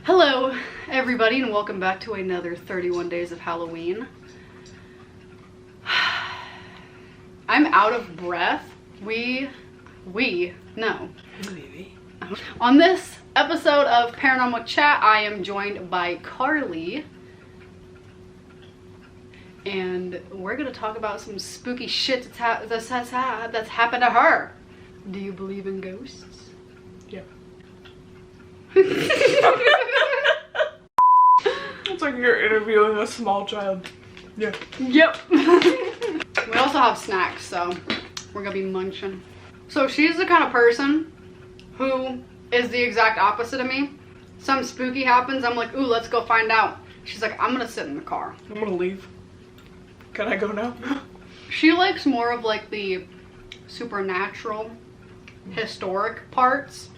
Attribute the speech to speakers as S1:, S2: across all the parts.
S1: Hello everybody and welcome back to another 31 Days of Halloween. I'm out of breath. No. On this episode of Paranormal Chat, I am joined by Carly. And we're gonna talk about some spooky shit that's happened to her. Do you believe in ghosts?
S2: Yeah. It's like you're interviewing a small child. Yeah.
S1: Yep. We also have snacks, so we're gonna be munching. So she's the kind of person who is the exact opposite of me. Some spooky happens, I'm like, ooh, let's go find out. She's like, I'm gonna sit in the car.
S2: I'm gonna leave. Can I go now?
S1: She likes more of like the supernatural, historic parts,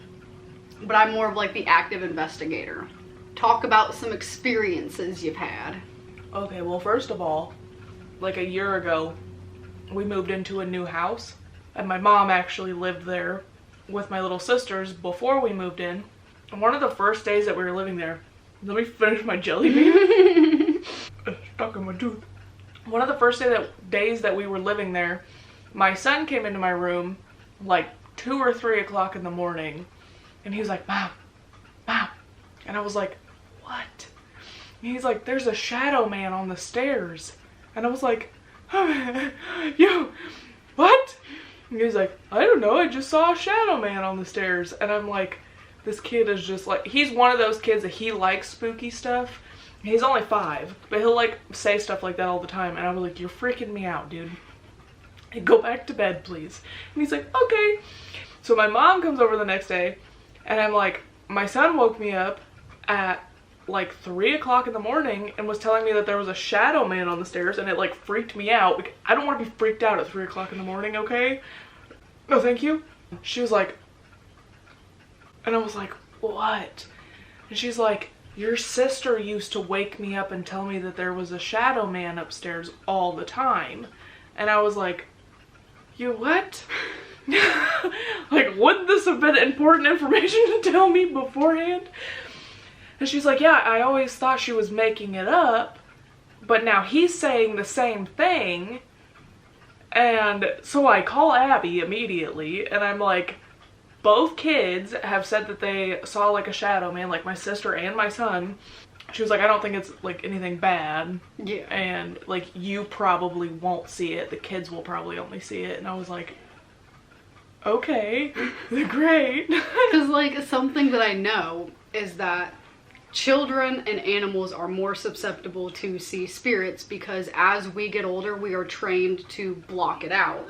S1: but I'm more of like the active investigator. Talk about some experiences you've had.
S2: Okay, well, first of all, like a year ago, we moved into a new house, and my mom actually lived there with my little sisters before we moved in. And one of the first days that we were living there, let me finish my jelly bean. Stuck in my tooth. One of the first days that we were living there, my son came into my room like 2 or 3 o'clock in the morning, and he was like, Mom, and I was like, what? And he's like, there's a shadow man on the stairs. And I was like, you, what? And he's like, I don't know, I just saw a shadow man on the stairs. And I'm like, this kid is just like, he's one of those kids that he likes spooky stuff. He's only 5, but he'll like say stuff like that all the time. And I was like, you're freaking me out, dude. Go back to bed, please. And he's like, okay. So my mom comes over the next day, and I'm like, my son woke me up at like 3 o'clock in the morning and was telling me that there was a shadow man on the stairs, and it like freaked me out. I don't want to be freaked out at 3 o'clock in the morning, okay? No, thank you. She was like, and I was like, what? And she's like, your sister used to wake me up and tell me that there was a shadow man upstairs all the time. And I was like, you what? Like, wouldn't this have been important information to tell me beforehand? And she's like, yeah, I always thought she was making it up, but now he's saying the same thing. And so I call Abby immediately, and I'm like, both kids have said that they saw like a shadow man, like my sister and my son. She was like, I don't think it's like anything bad.
S1: Yeah.
S2: And like, you probably won't see it. The kids will probably only see it. And I was like, okay, great.
S1: Because like something that I know is that children and animals are more susceptible to see spirits because as we get older, we are trained to block it out.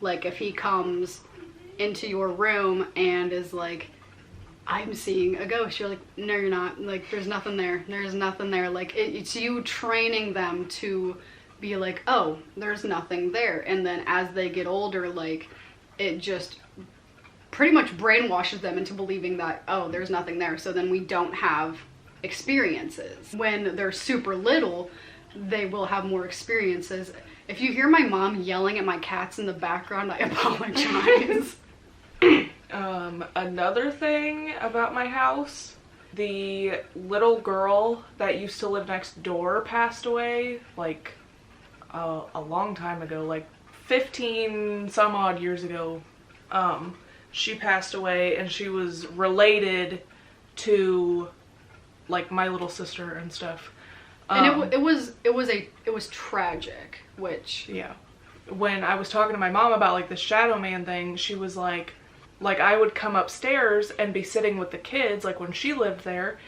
S1: Like if he comes into your room and is like, I'm seeing a ghost, you're like, no you're not, like there's nothing there, like it's you training them to be like, oh, there's nothing there. And then as they get older, like it just pretty much brainwashes them into believing that, oh, there's nothing there, so then we don't have experiences. When they're super little, they will have more experiences. If you hear my mom yelling at my cats in the background, I apologize.
S2: Another thing about my house, the little girl that used to live next door passed away like a long time ago, like 15 some odd years ago. She passed away, and she was related to like my little sister and stuff.
S1: And it was tragic, which,
S2: yeah. When I was talking to my mom about like the shadow man thing, she was like I would come upstairs and be sitting with the kids, like when she lived there,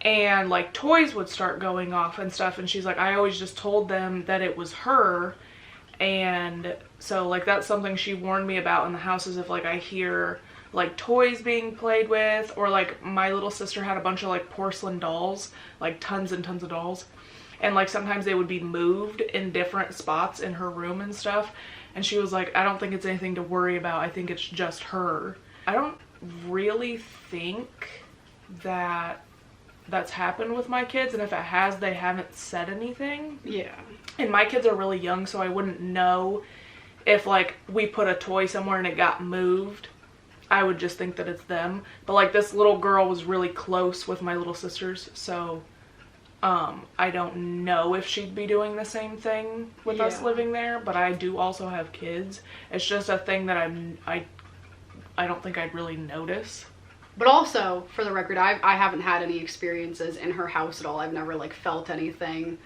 S2: and like toys would start going off and stuff, and she's like, I always just told them that it was her. And so like that's something she warned me about in the house, is if like I hear like toys being played with, or like my little sister had a bunch of like porcelain dolls, like tons and tons of dolls, and like sometimes they would be moved in different spots in her room and stuff. And she was like, I don't think it's anything to worry about, I think it's just her. I don't really think that that's happened with my kids, and if it has, they haven't said anything.
S1: Yeah.
S2: And my kids are really young, so I wouldn't know if like we put a toy somewhere and it got moved. I would just think that it's them. But like this little girl was really close with my little sisters, so I don't know if she'd be doing the same thing with us living there, but I do also have kids. It's just a thing that I don't think I'd really notice.
S1: But also, for the record, I haven't had any experiences in her house at all. I've never like felt anything.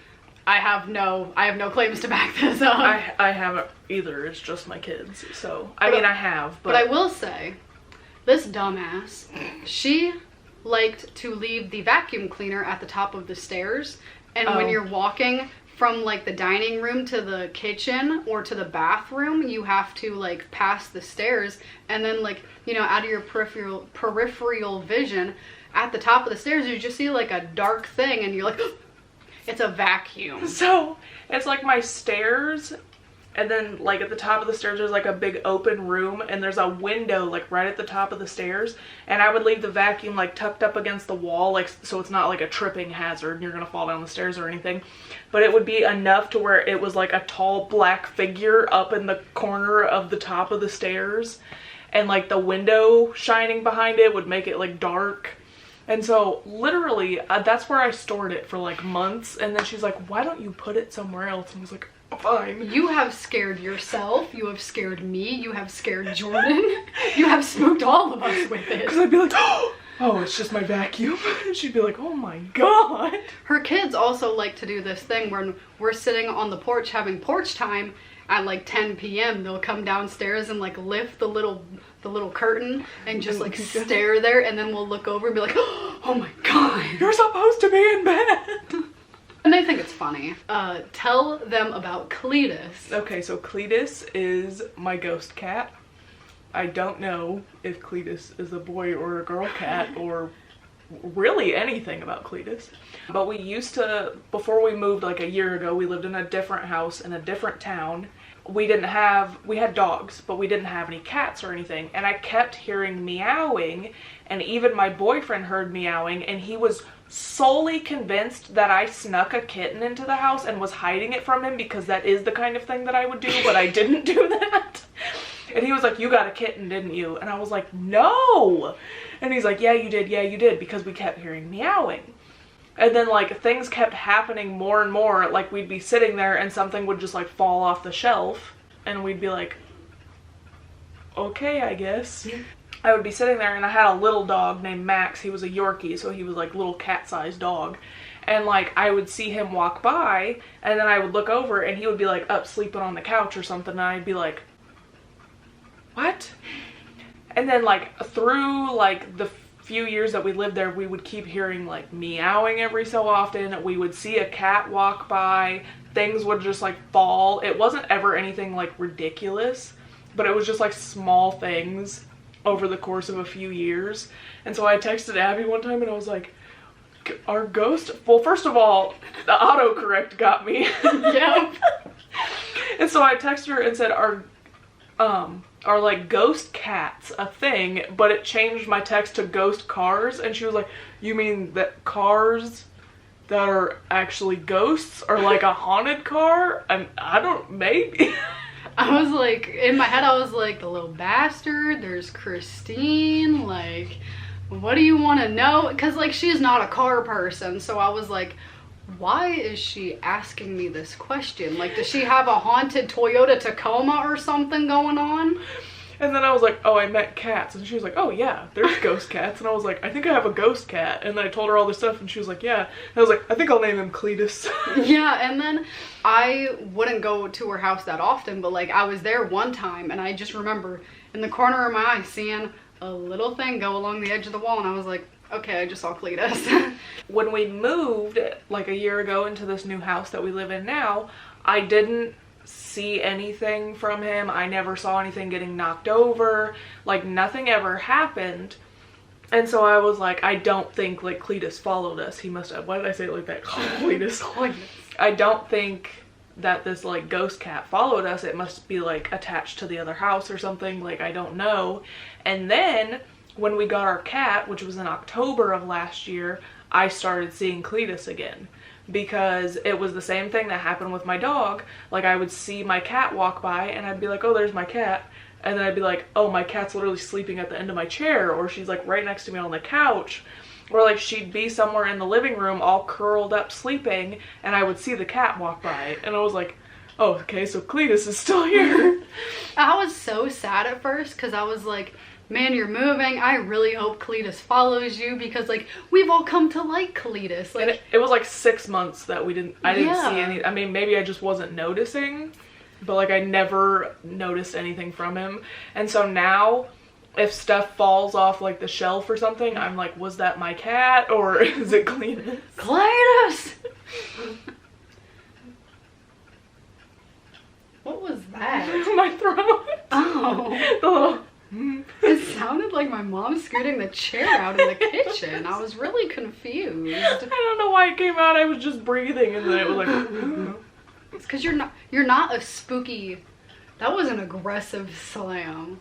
S1: I have no claims to back this up.
S2: I haven't either. It's just my kids. So I mean, I have, but
S1: I will say, this dumbass, she liked to leave the vacuum cleaner at the top of the stairs, and when you're walking from like the dining room to the kitchen or to the bathroom, you have to like pass the stairs, and then like, you know, out of your peripheral vision, at the top of the stairs you just see like a dark thing, and you're like, it's a vacuum.
S2: So it's like my stairs, and then like at the top of the stairs there's like a big open room, and there's a window like right at the top of the stairs, and I would leave the vacuum like tucked up against the wall, like so it's not like a tripping hazard and you're gonna fall down the stairs or anything, but it would be enough to where it was like a tall black figure up in the corner of the top of the stairs, and like the window shining behind it would make it like dark. And so literally that's where I stored it for like months, and then she's like, why don't you put it somewhere else? And I was like, fine.
S1: You have scared yourself, you have scared me, you have scared Jordan, you have spooked all of us with it.
S2: Because I'd be like, oh, it's just my vacuum. And she'd be like, oh my god.
S1: Her kids also like to do this thing when we're sitting on the porch having porch time at like 10 p.m. They'll come downstairs and like lift the little curtain and just like stare there, and then we'll look over and be like, oh my god,
S2: you're supposed to be in bed.
S1: And they think it's funny. Tell them about Cletus.
S2: Okay, so Cletus is my ghost cat. I don't know if Cletus is a boy or a girl cat or really anything about Cletus. But we used to, before we moved like a year ago, we lived in a different house in a different town. We had dogs, but we didn't have any cats or anything. And I kept hearing meowing, and even my boyfriend heard meowing, and he was solely convinced that I snuck a kitten into the house and was hiding it from him, because that is the kind of thing that I would do, but I didn't do that. And he was like, you got a kitten, didn't you? And I was like, no. And he's like, yeah, you did, because we kept hearing meowing. And then like things kept happening more and more. Like we'd be sitting there and something would just like fall off the shelf, and we'd be like, okay, I guess. I would be sitting there, and I had a little dog named Max. He was a Yorkie, so he was like little cat-sized dog. And like I would see him walk by, and then I would look over and he would be like up sleeping on the couch or something, and I'd be like, what? And then like through like the few years that we lived there, we would keep hearing like meowing every so often. We would see a cat walk by, things would just like fall. It wasn't ever anything like ridiculous, but it was just like small things over the course of a few years. And so I texted Abby one time and I was like, our ghost, well, first of all, the autocorrect got me.
S1: Yep.
S2: And so I texted her and said, are like ghost cats a thing? But it changed my text to ghost cars, and she was like, you mean that cars that are actually ghosts are like a haunted car? And I don't, maybe.
S1: I was like, in my head I was like, the little bastard, there's Christine, like, what do you want to know? Because like she's not a car person, so I was like, why is she asking me this question? Like, does she have a haunted Toyota Tacoma or something going on?
S2: And then I was like, oh, I meant cats. And she was like, oh yeah, there's ghost cats. And I was like, I think I have a ghost cat. And then I told her all this stuff, and she was like, yeah. And I was like, I think I'll name him Cletus.
S1: Yeah, and then I wouldn't go to her house that often, but like I was there one time, and I just remember in the corner of my eye seeing a little thing go along the edge of the wall, and I was like, okay, I just saw Cletus.
S2: When we moved like a year ago into this new house that we live in now, I didn't see anything from him. I never saw anything getting knocked over. Like nothing ever happened. And so I was like, I don't think like Cletus followed us. He must have. Why did I say it like that? Cletus. I don't think that this like ghost cat followed us. It must be like attached to the other house or something. Like I don't know. And then when we got our cat, which was in October of last year, I started seeing Cletus again, because it was the same thing that happened with my dog. Like I would see my cat walk by and I'd be like, oh, there's my cat. And then I'd be like, oh, my cat's literally sleeping at the end of my chair, or she's like right next to me on the couch. Or like she'd be somewhere in the living room all curled up sleeping, and I would see the cat walk by, and I was like, oh, okay, so Cletus is still here.
S1: I was so sad at first because I was like, man, you're moving. I really hope Cletus follows you because like we've all come to like Cletus. Like
S2: and it was like 6 months that I didn't
S1: Yeah.
S2: see any. I mean, maybe I just wasn't noticing, but like I never noticed anything from him. And so now if stuff falls off like the shelf or something, I'm like, was that my cat or is it Cletus?
S1: Cletus! What was that?
S2: My throat.
S1: Oh.
S2: The little
S1: It sounded like my mom scooting the chair out in the kitchen. I was really confused.
S2: I don't know why it came out. I was just breathing and then it was like
S1: It's because you're not a spooky. That was an aggressive slam.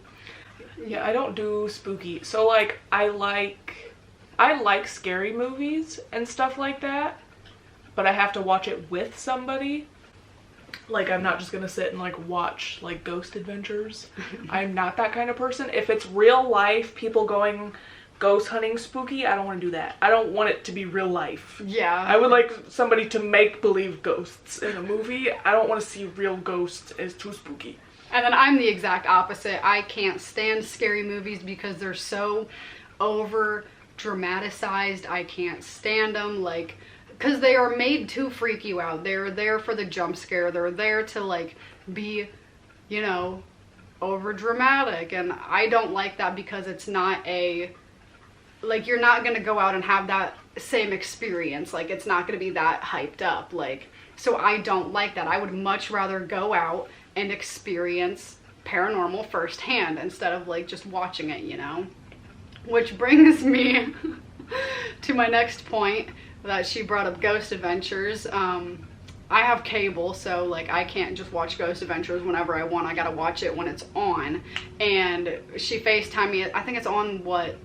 S2: yeah, I don't do spooky. So like I like scary movies and stuff like that, but I have to watch it with somebody. Like I'm not just gonna sit and like watch like Ghost Adventures. I'm not that kind of person. If it's real life, people going ghost hunting spooky, I don't want to do that. I don't want it to be real life.
S1: Yeah.
S2: I would like somebody to make believe ghosts in a movie. I don't want to see real ghosts as too spooky.
S1: And then I'm the exact opposite. I can't stand scary movies because they're so over dramatized. I can't stand them. Like, because they are made to freak you out. They're there for the jump scare. They're there to like be, you know, over dramatic. And I don't like that because it's not a, like, you're not going to go out and have that same experience. Like, it's not going to be that hyped up. Like, so I don't like that. I would much rather go out and experience paranormal firsthand instead of like just watching it, you know? Which brings me to my next point that she brought up, Ghost Adventures. I have cable, so like I can't just watch Ghost Adventures whenever I want. I gotta watch it when it's on. And she FaceTimed me, I think it's on what,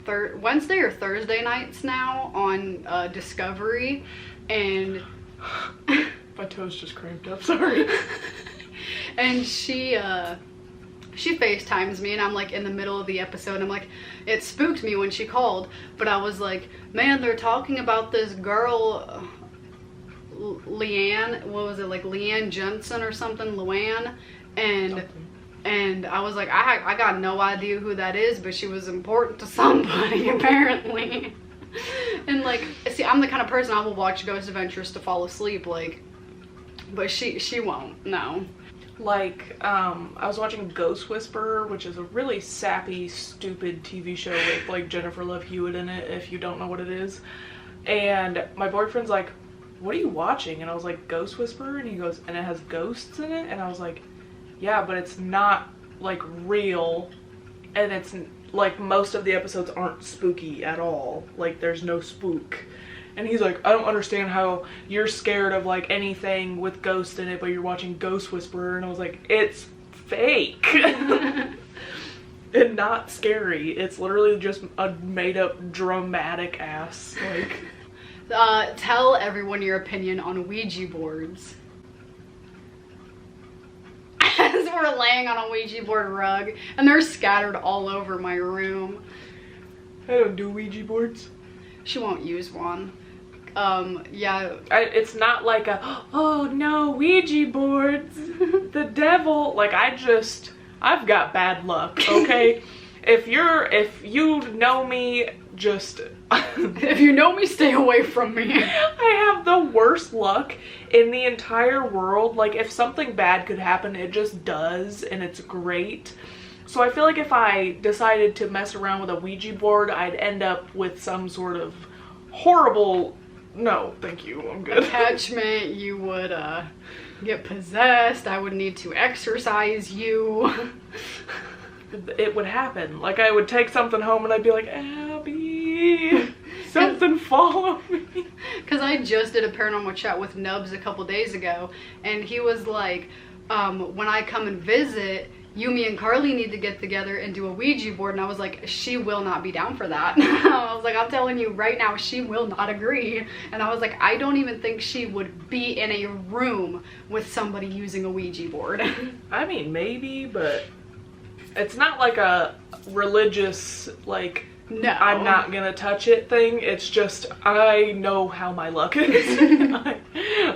S1: Wednesday or Thursday nights now on Discovery. And
S2: My toes just cramped up, sorry.
S1: and she FaceTimes me, and I'm like in the middle of the episode. I'm like, it spooked me when she called, but I was like, man, they're talking about this girl, Leanne, what was it, like Leanne Jensen or something, Luann, and I was like, I got no idea who that is, but she was important to somebody apparently. And like, see, I'm the kind of person, I will watch Ghost Adventures to fall asleep, like, but she won't, no.
S2: Like, I was watching Ghost Whisperer, which is a really sappy, stupid TV show with, like, Jennifer Love Hewitt in it, if you don't know what it is. And my boyfriend's like, what are you watching? And I was like, Ghost Whisperer? And he goes, and it has ghosts in it? And I was like, yeah, but it's not, like, real. And it's, like, most of the episodes aren't spooky at all. Like, there's no spook. And he's like, I don't understand how you're scared of like anything with ghosts in it, but you're watching Ghost Whisperer. And I was like, it's fake. And not scary. It's literally just a made up dramatic ass. Like,
S1: tell everyone your opinion on Ouija boards. As we're laying on a Ouija board rug, and they're scattered all over my room.
S2: I don't do Ouija boards.
S1: She won't use one. Yeah.
S2: It's not like a, oh no, Ouija boards, the devil. Like, I've got bad luck, okay? If you know me, just...
S1: If you know me, stay away from me.
S2: I have the worst luck in the entire world. Like, if something bad could happen, it just does, and it's great. So I feel like if I decided to mess around with a Ouija board, I'd end up with some sort of horrible... No, thank you, I'm good.
S1: Attachment, you would get possessed, I would need to exorcise you.
S2: It would happen. Like, I would take something home and I'd be like, Abby, something follow me.
S1: Because I just did a paranormal chat with Nubs a couple days ago, and he was like, when I come and visit, you, me, and Carly need to get together and do a Ouija board. And I was like, she will not be down for that. I was like, I'm telling you right now, she will not agree. And I was like, I don't even think she would be in a room with somebody using a Ouija board.
S2: I mean, maybe, but It's not like a religious, like,
S1: No.
S2: I'm not gonna touch it thing. It's just, I know how my luck is.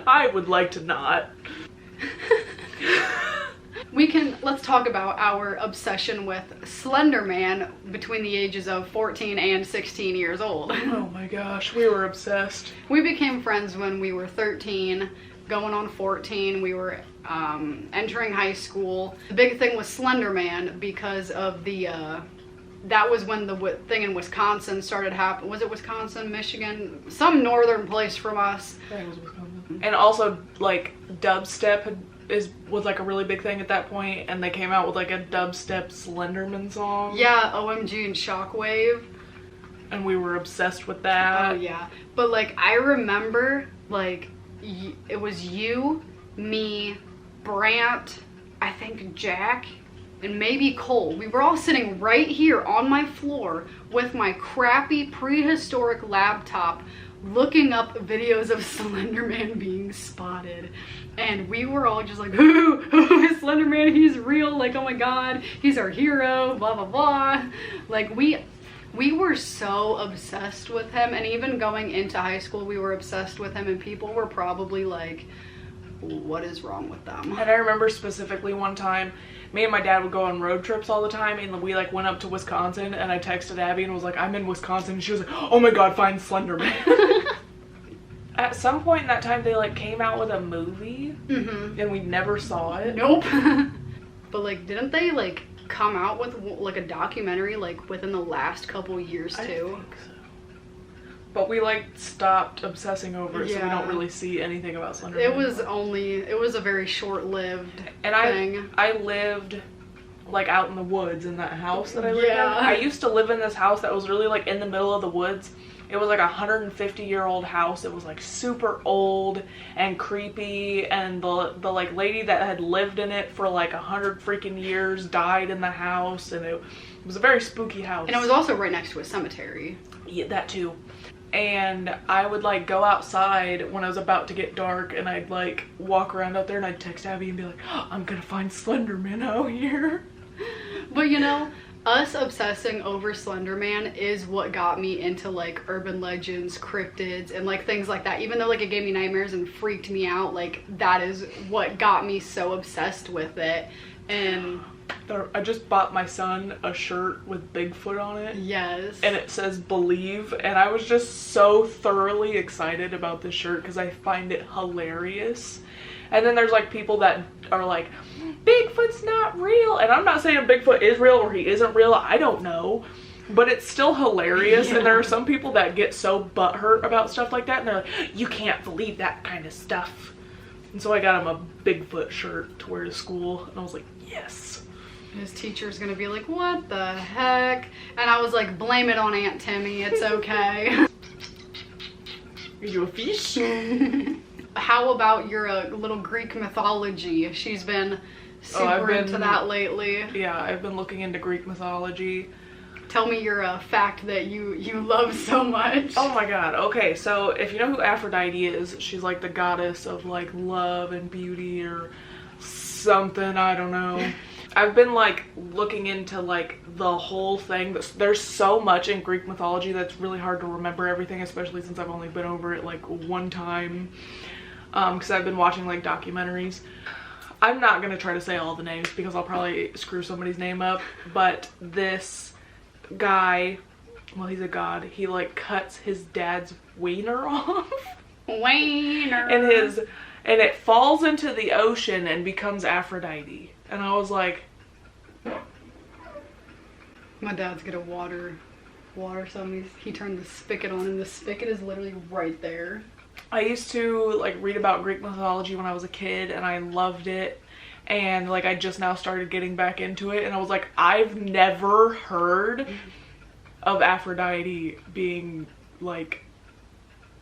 S2: I would like to not.
S1: Let's talk about our obsession with Slender Man between the ages of 14 and 16 years old.
S2: Oh my gosh, we were obsessed.
S1: We became friends when we were 13, going on 14. We were entering high school. The big thing was Slender Man because of the, that was when the thing in Wisconsin started happening. Was it Wisconsin, Michigan? Some northern place from us.
S2: I think it was Wisconsin. And also, like, dubstep was like a really big thing at that point, and they came out with like a dubstep Slenderman song.
S1: Yeah, OMG and Shockwave.
S2: And we were obsessed with that.
S1: Oh yeah. But like, I remember, like, it was you, me, Brant, I think Jack, and maybe Cole. We were all sitting right here on my floor with my crappy prehistoric laptop looking up videos of Slender Man being spotted. And we were all just like, who is Slender Man? He's real. Like, oh my God, he's our hero, blah, blah, blah. Like, we were so obsessed with him. And even going into high school, we were obsessed with him. And people were probably like, what is wrong with them?
S2: And I remember specifically one time, me and my dad would go on road trips all the time, and we like went up to Wisconsin, and I texted Abby and was like, I'm in Wisconsin, and she was like, oh my God, find Slender Man. At some point in that time, they like came out with a movie, and we never saw it.
S1: Nope. But like, didn't they like come out with like a documentary like within the last couple years too?
S2: I think so. But we like stopped obsessing over it, so we don't really see anything about Slender Man.
S1: It was a very short-lived
S2: and
S1: thing.
S2: I lived like out in the woods in that house that I lived in.
S1: Yeah.
S2: I used to live in this house that was really like in the middle of the woods. It was like a 150-year-old house. It was like super old and creepy, and the like lady that had lived in it for like 100 freaking years died in the house, and it was a very spooky house.
S1: And it was also right next to a cemetery.
S2: Yeah, that too. And I would like go outside when it was about to get dark, and I'd like walk around out there, and I'd text Abby and be like, oh, I'm gonna find Slender Man out here.
S1: But you know, us obsessing over Slender Man is what got me into like urban legends, cryptids, and like things like that. Even though like it gave me nightmares and freaked me out, like that is what got me so obsessed with it. And
S2: I just bought my son a shirt with Bigfoot on it.
S1: yes.
S2: And it says believe, and I was just so thoroughly excited about this shirt because I find it hilarious. And then there's like people that are like, Bigfoot's not real. And I'm not saying Bigfoot is real or he isn't real. I don't know. But it's still hilarious.
S1: Yeah.
S2: And there are some people that get so butthurt about stuff like that. And they're like, you can't believe that kind of stuff. And so I got him a Bigfoot shirt to wear to school. And I was like, yes.
S1: His teacher's gonna be like, what the heck? And I was like, blame it on Aunt Timmy. It's okay.
S2: Are you a fish?
S1: How about your little Greek mythology? She's been super into that lately.
S2: Yeah, I've been looking into Greek mythology.
S1: Tell me your fact that you love so much.
S2: Oh my God. Okay, so if you know who Aphrodite is, she's like the goddess of like love and beauty or something, I don't know. I've been like looking into like the whole thing. There's so much in Greek mythology that's really hard to remember everything, especially since I've only been over it like one time. Because I've been watching like documentaries. I'm not gonna try to say all the names because I'll probably screw somebody's name up, but this guy, well, he's a god, he like cuts his dad's wiener off.
S1: Wiener.
S2: And it falls into the ocean and becomes Aphrodite. And I was like,
S1: my dad's gonna water something. He turned the spigot on, and the spigot is literally right there.
S2: I used to like read about Greek mythology when I was a kid, and I loved it. And like I just now started getting back into it, and I was like, I've never heard of Aphrodite being like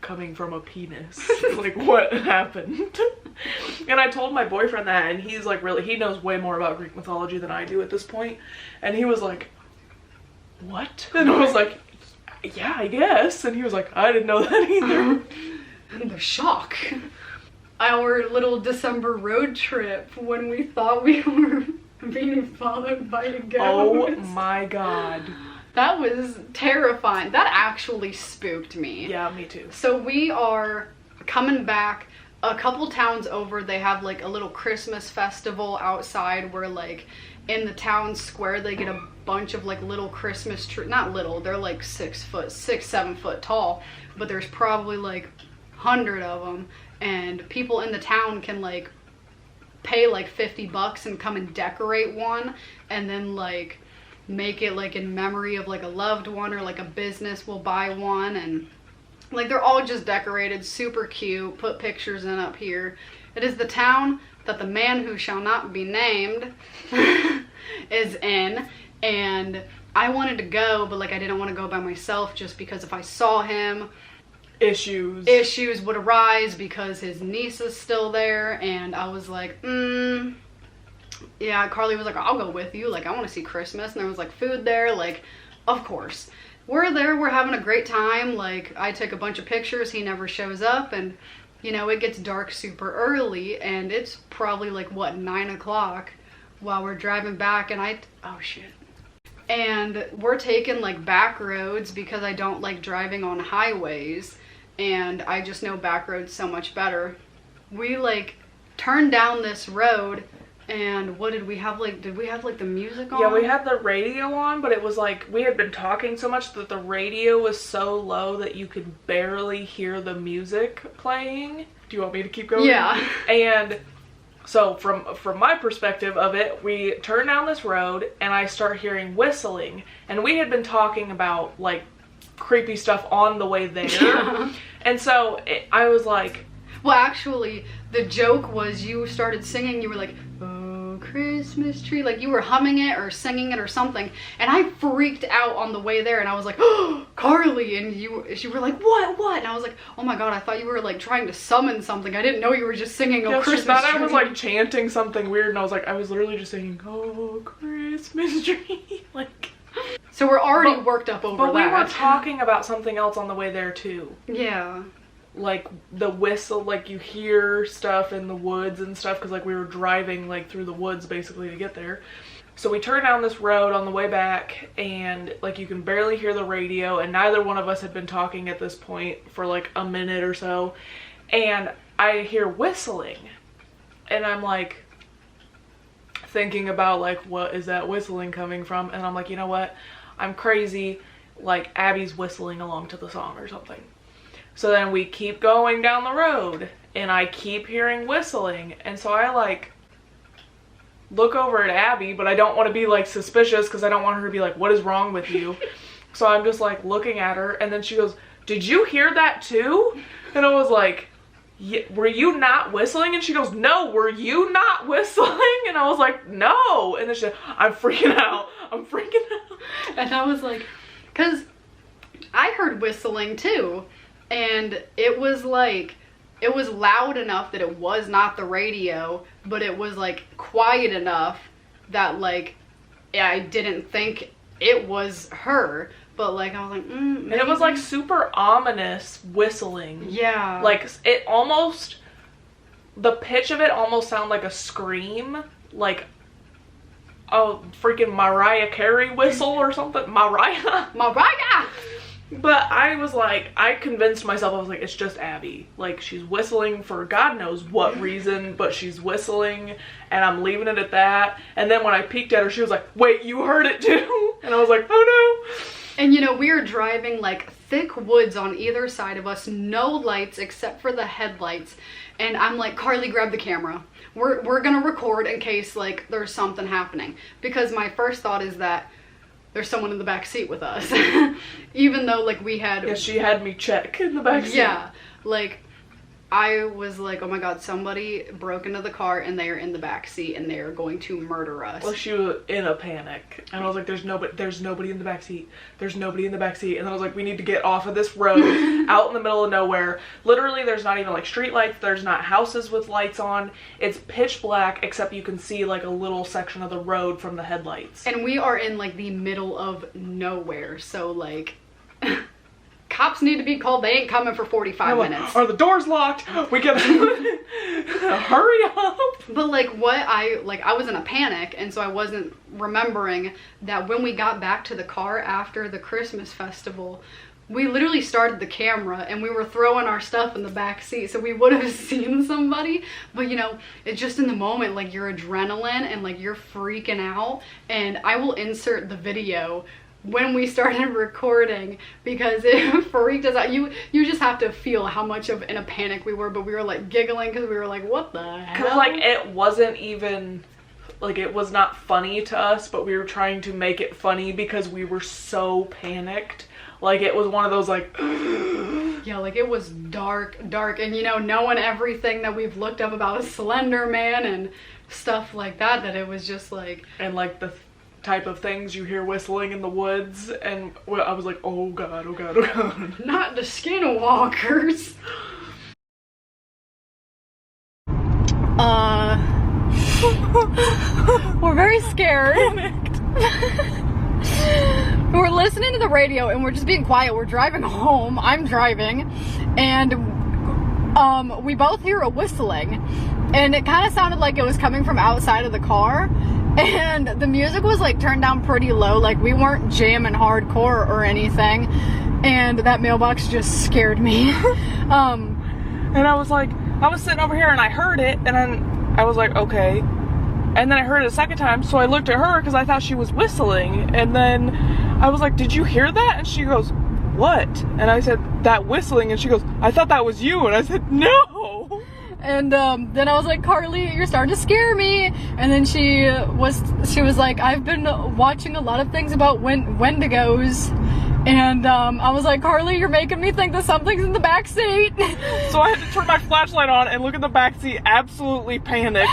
S2: coming from a penis. Like, what happened? And I told my boyfriend that, and he's like, really, he knows way more about Greek mythology than I do at this point. And he was like, what? And I was like, yeah, I guess. And he was like, I didn't know that either.
S1: And the shock. Our little December road trip when we thought we were being followed by a ghost.
S2: Oh my god.
S1: That was terrifying. That actually spooked me.
S2: Yeah, me too.
S1: So we are coming back a couple towns over. They have like a little Christmas festival outside where like in the town square they get a bunch of like little Christmas trees. Not little, they're like 7 foot tall, but there's probably like 100 of them, and people in the town can like pay like $50 and come and decorate one, and then like make it like in memory of like a loved one, or like a business will buy one, and like they're all just decorated super cute. Put pictures in up here. It is the town that the man who shall not be named is in, and I wanted to go, but like I didn't want to go by myself just because if I saw him, issues would arise because his niece is still there. And I was like, yeah. Carly was like, I'll go with you, like I want to see Christmas, and there was like food there, like of course. We're there, we're having a great time. Like I took a bunch of pictures, he never shows up, and you know it gets dark super early, and it's probably like what, 9 o'clock while we're driving back, and oh shit. And we're taking like back roads because I don't like driving on highways, and I just know back roads so much better. We like turned down this road, and what did we have, like did we have like the music on?
S2: Yeah, we had the radio on, but it was like we had been talking so much that the radio was so low that you could barely hear the music playing. Do you want me to keep going?
S1: Yeah.
S2: And so from my perspective of it, we turn down this road and I start hearing whistling, and we had been talking about like creepy stuff on the way there. Yeah. And so I was like,
S1: well, actually the joke was you started singing, you were like, oh Christmas tree, like you were humming it or singing it or something, and I freaked out on the way there, and I was like, oh Carly, and you were like, what, and I was like, oh my god, I thought you were like trying to summon something. I didn't know you were just singing oh Christmas tree.
S2: I was like chanting something weird, and I was like, I was literally just singing oh Christmas tree. Like,
S1: so we're already worked up over that.
S2: But we were talking about something else on the way there too.
S1: Yeah.
S2: Like the whistle, like you hear stuff in the woods and stuff, because like we were driving like through the woods basically to get there. So we turned down this road on the way back, and like you can barely hear the radio, and neither one of us had been talking at this point for like a minute or so, and I hear whistling, and I'm like thinking about like, what is that whistling coming from? And I'm like, you know what, I'm crazy, like Abby's whistling along to the song or something. So then we keep going down the road, and I keep hearing whistling, and so I like look over at Abby, but I don't want to be like suspicious because I don't want her to be like, what is wrong with you? So I'm just like looking at her, and then she goes, did you hear that too? And I was like, yeah, were you not whistling? And she goes, no, were you not whistling? And I was like, no. And then she said, I'm freaking out.
S1: And I was like, because I heard whistling too. And it was like, it was loud enough that it was not the radio, but it was like quiet enough that like, yeah, I didn't think it was her. But like, I was like, maybe.
S2: And it was like super ominous whistling.
S1: Yeah.
S2: Like it almost, the pitch of it almost sounded like a scream. Like, oh, freaking Mariah Carey whistle or something. Mariah. But I was like, I convinced myself, I was like, it's just Abby. Like, she's whistling for God knows what reason, but she's whistling, and I'm leaving it at that. And then when I peeked at her, she was like, wait, you heard it too? And I was like, oh no.
S1: And you know, we were driving like thick woods on either side of us, no lights except for the headlights. And I'm like, Carly, grab the camera. We're gonna record in case like there's something happening. Because my first thought is that there's someone in the back seat with us. Even though like we had...
S2: Yeah, she had me check in the back seat.
S1: Yeah, like I was like, oh my god, somebody broke into the car and they are in the back seat and they are going to murder us.
S2: Well, she was in a panic. And I was like, there's nobody in the back seat. There's nobody in the back seat. And then I was like, we need to get off of this road out in the middle of nowhere. Literally, there's not even like street lights. There's not houses with lights on. It's pitch black, except you can see like a little section of the road from the headlights.
S1: And we are in like the middle of nowhere. So like... cops need to be called. They ain't coming for 45 minutes.
S2: Are the doors locked? We gotta hurry up.
S1: But like I was in a panic, and so I wasn't remembering that when we got back to the car after the Christmas festival, we literally started the camera and we were throwing our stuff in the back seat, so we would have seen somebody. But you know, it's just in the moment, like your adrenaline and like you're freaking out. And I will insert the video when we started recording because it freaked us out. You just have to feel how much of in a panic we were, but we were like giggling because we were like, what the hell?
S2: Because like it wasn't even like, it was not funny to us, but we were trying to make it funny because we were so panicked. Like it was one of those like
S1: yeah, like it was dark, and you know, knowing everything that we've looked up about Slender Man and stuff like that, that it was just like,
S2: and like the type of things you hear whistling in the woods, and I was like, oh god, oh god, oh god.
S1: Not the skinwalkers. We're very scared. We're listening to the radio and we're just being quiet. We're driving home. I'm driving, and we both hear a whistling, and it kind of sounded like it was coming from outside of the car, and the music was like turned down pretty low, like we weren't jamming hardcore or anything, and that mailbox just scared me.
S2: And I was sitting over here and I heard it, and then I was like, okay. And then I heard it a second time, so I looked at her because I thought she was whistling. And then I was like, did you hear that? And she goes, what? And I said, that whistling. And she goes, I thought that was you. And I said, no.
S1: And then I was like, Carly, you're starting to scare me. And then she was like, I've been watching a lot of things about Wendigos. And I was like, Carly, you're making me think that something's in the back seat.
S2: So I had to turn my flashlight on and look at the back seat, absolutely panicked.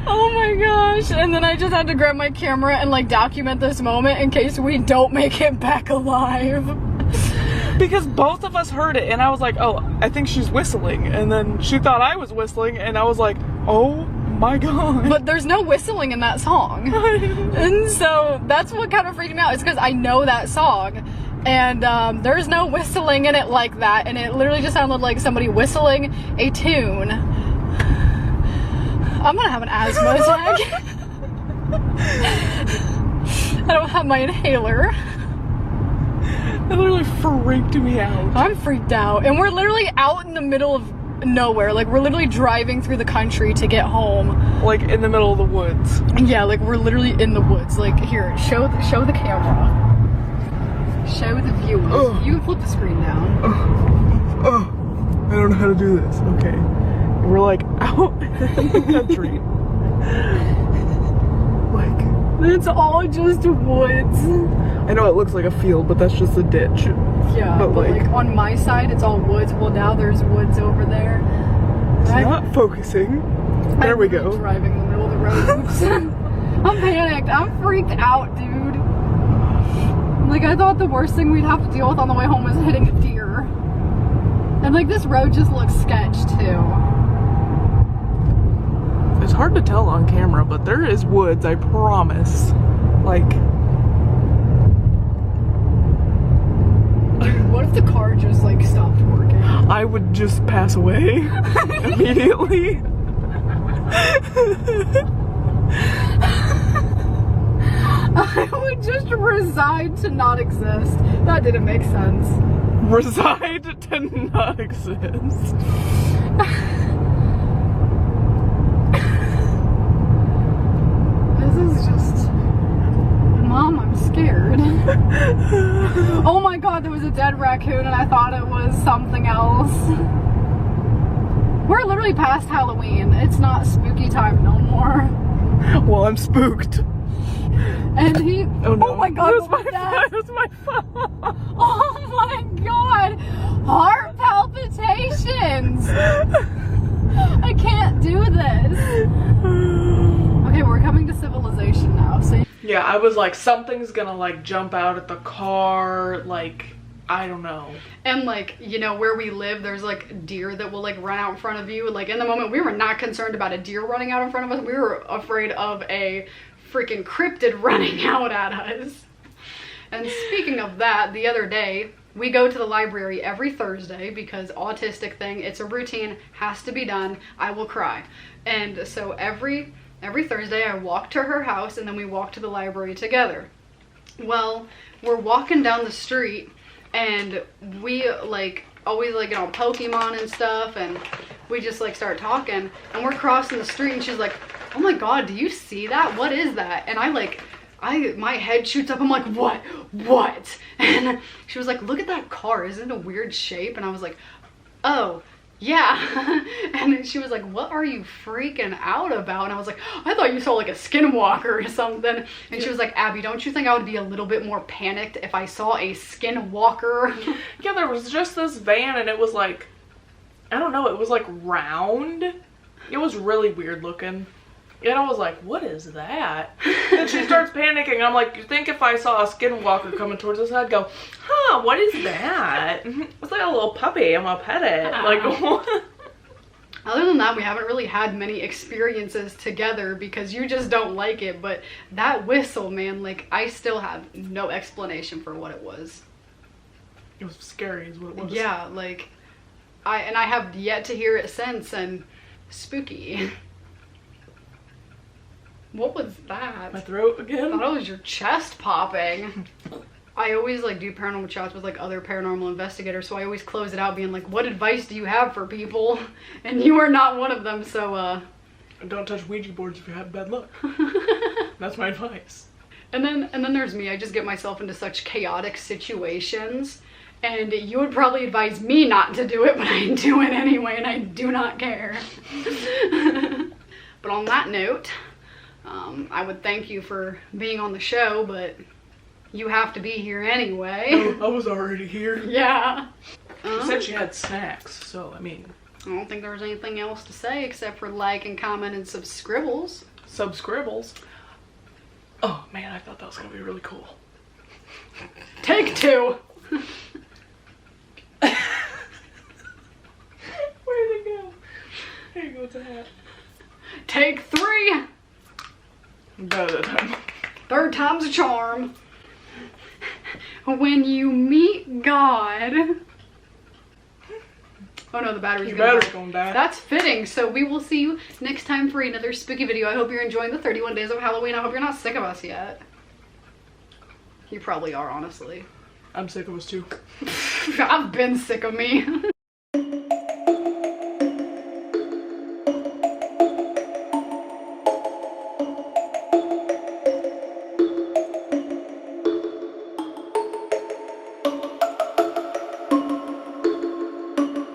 S1: Oh my gosh. And then I just had to grab my camera and like document this moment in case we don't make it back alive.
S2: Because both of us heard it, and I was like, oh, I think she's whistling. And then she thought I was whistling, and I was like, oh my god.
S1: But there's no whistling in that song. And so that's what kind of freaked me out. It's because I know that song. And there's no whistling in it like that, and it literally just sounded like somebody whistling a tune. I'm gonna have an asthma attack. I don't have my inhaler.
S2: It literally freaked me out.
S1: I'm freaked out, and we're literally out in the middle of nowhere. Like we're literally driving through the country to get home.
S2: Like in the middle of the woods.
S1: Yeah, like we're literally in the woods. Like here, show the camera. Show the viewers. Oh. You can flip the screen down.
S2: Oh, I don't know how to do this. Okay. We're like out in the country. Like,
S1: it's all just woods.
S2: I know it looks like a field, but that's just a ditch.
S1: Yeah, but like on my side, it's all woods. Well, now there's woods over there.
S2: It's not focusing. There we go.
S1: Driving in the middle of the road. Oops. I'm panicked. I'm freaked out, dude. Like, I thought the worst thing we'd have to deal with on the way home was hitting a deer. And like, this road just looks sketch too.
S2: It's hard to tell on camera, but there is woods, I promise. Like,
S1: dude, what if the car just like stopped working?
S2: I would just pass away immediately.
S1: I would just resign to not exist. That didn't make sense.
S2: Resign to not exist.
S1: This is just... Mom, I'm scared. Oh my god, there was a dead raccoon and I thought it was something else. We're literally past Halloween. It's not spooky time no more.
S2: Well, I'm spooked.
S1: And he...
S2: Oh, no.
S1: Oh my god,
S2: it was my phone.
S1: Oh my god! Heart palpitations! I can't do this. Okay, we're coming to civilization now, so...
S2: Yeah, I was like, something's gonna like jump out at the car, like, I don't know.
S1: And like, you know, where we live, there's like deer that will like run out in front of you. Like in the moment, we were not concerned about a deer running out in front of us. We were afraid of a freaking cryptid running out at us. And speaking of that, the other day, we go to the library every Thursday because autistic thing, it's a routine, has to be done. I will cry. And so every Thursday I walk to her house and then we walk to the library together. Well, we're walking down the street and we like always like get on Pokemon and stuff, and we just like start talking and we're crossing the street and she's like, oh my god, do you see that? What is that? And my head shoots up. I'm like, what? And she was like, look at that car. Isn't it a weird shape? And I was like, oh, yeah. And she was like, what are you freaking out about? And I was like, I thought you saw like a skinwalker or something. And she was like, Abby, don't you think I would be a little bit more panicked if I saw a skinwalker?
S2: Yeah, there was just this van and it was like, I don't know, it was like round. It was really weird looking. And I was like, what is that? And she starts panicking. I'm like, you think if I saw a skinwalker coming towards us, I'd go, huh, what is that? It's like a little puppy. I'm gonna pet it. Like, what?
S1: Other than that, we haven't really had many experiences together because you just don't like it. But that whistle, man, like, I still have no explanation for what it was.
S2: It was scary is what it was.
S1: Yeah, like, I have yet to hear it since, and spooky. What was that?
S2: My throat again?
S1: I thought it was your chest popping. I always like do paranormal chats with like other paranormal investigators, so I always close it out being like, what advice do you have for people? And you are not one of them, so
S2: don't touch Ouija boards if you have bad luck. That's my advice.
S1: And then there's me. I just get myself into such chaotic situations, and you would probably advise me not to do it, but I do it anyway, and I do not care. But on that note, I would thank you for being on the show, but you have to be here anyway.
S2: Oh, I was already here.
S1: Yeah.
S2: She said she had snacks, so I mean.
S1: I don't think there was anything else to say except for like and comment and subscribbles.
S2: Subscribbles? Oh man, I thought that was gonna be really cool.
S1: Take 2.
S2: Where'd it go? There you go, it's a hat.
S1: Take 3.
S2: Better that time.
S1: 3rd time's a charm. When you meet God. Oh no, the battery's
S2: going bad.
S1: That's fitting. So we will see you next time for another spooky video. I hope you're enjoying the 31 days of Halloween. I hope you're not sick of us yet. You probably are, honestly.
S2: I'm sick of us too.
S1: I've been sick of me.